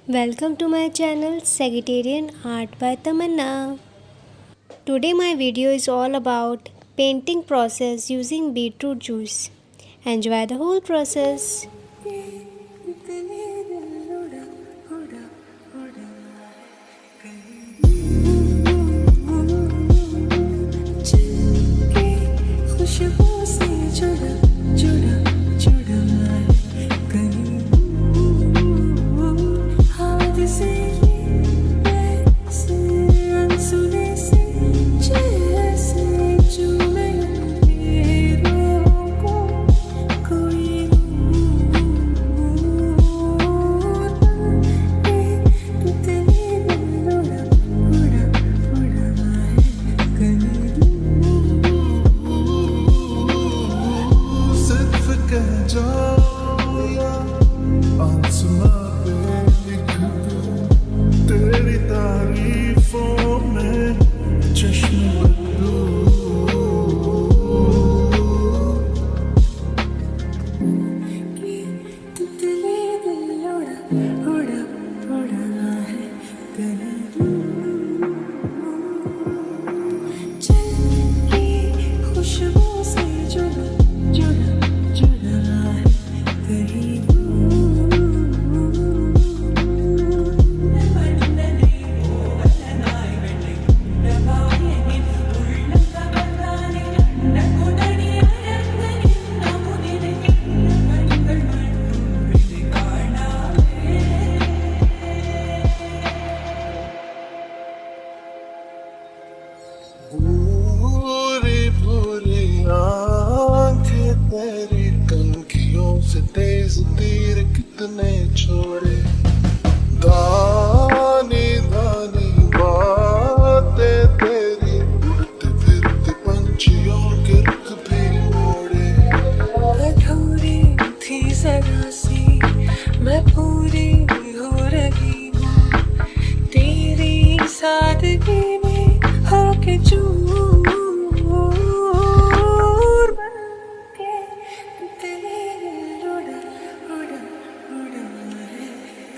Welcome to my channel Sagittarian Art by Tamanna. Today my video is all about painting process using beetroot juice. Enjoy the whole process. भूरी भूरी आंखें तेरी कनखियों से तेज तीर कितने छोड़े दानी दानी बातें तेरी उड़ते फिरते पंछियों के रुख भी मोड़े अधूरी थी जरा सी मैं पूरी हो रही हूँ तेरी सादगी में होके चूर बनके तेरे उड़ा उड़ा उड़ा है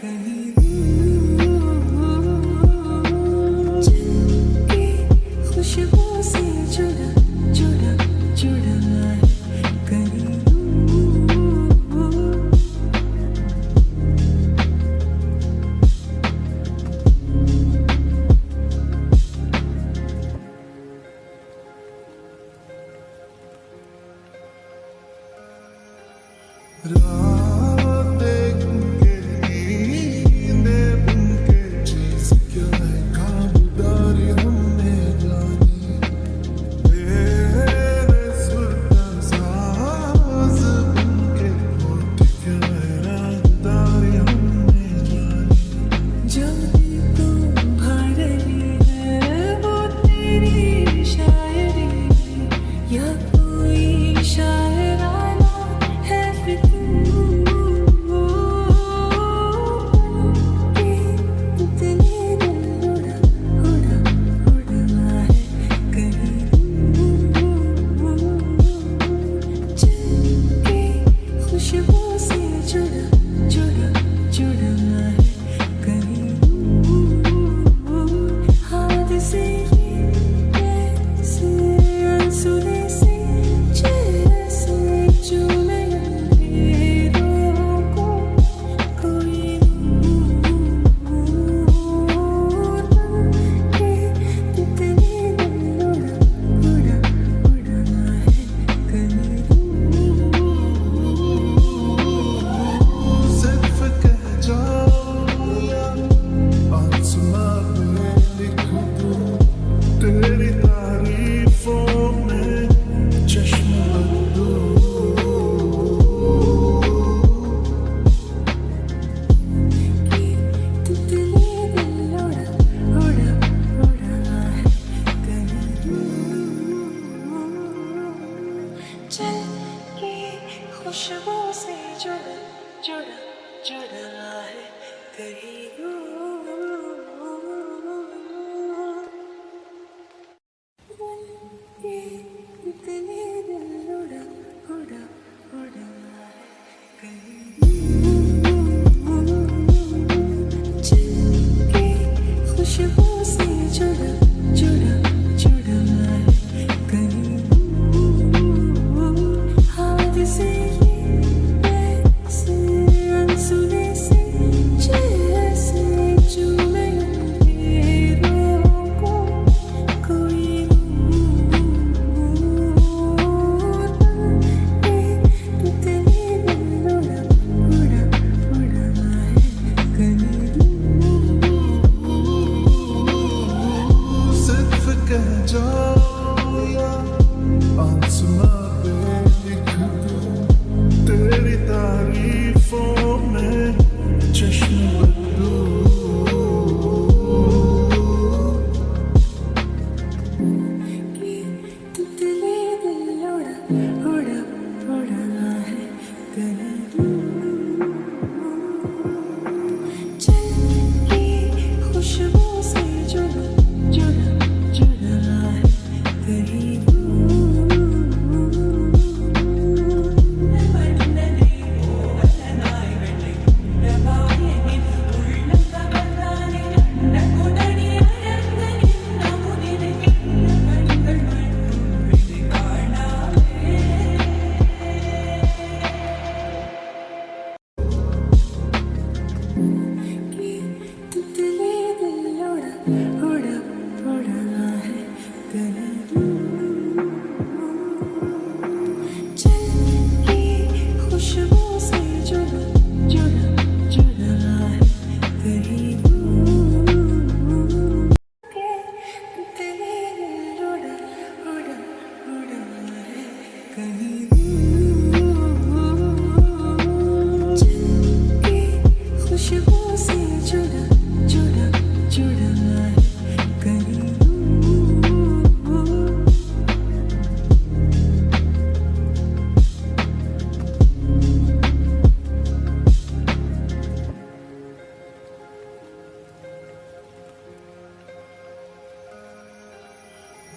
कहीं दूर की खुशबू से जुड़ा जुड़ा जुड़ा है कहीं रातें गुनके नींदें बुनके चीज़ क्या है खामोदारी हमने जानी मेरे सुर का साज बनके होती क्या है रागदारी हमने जानी जो भी तू भा रही है वो तेरी शायरी है या कोई शायराना है खुशबू से जुड़ा जुड़ा जुड़ा है कहीं हाथ से ऐसे अनसुने से जैसे चूमे अंधेरों को कोई नूर बनके तितली दिल उड़ा उड़ा उड़ना है कहीं सिर्फ कह जाओ या आसमां पे लिख दूं तेरी तारीफों में चश्म बदलूं तितली दिल उड़ा उड़ा उड़ना है कहीं चल के खुशबू से जुड़ा जुड़ा जुड़ा है कहीं तितली दिल उड़ा उड़ा उड़ना है कहीं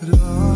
रात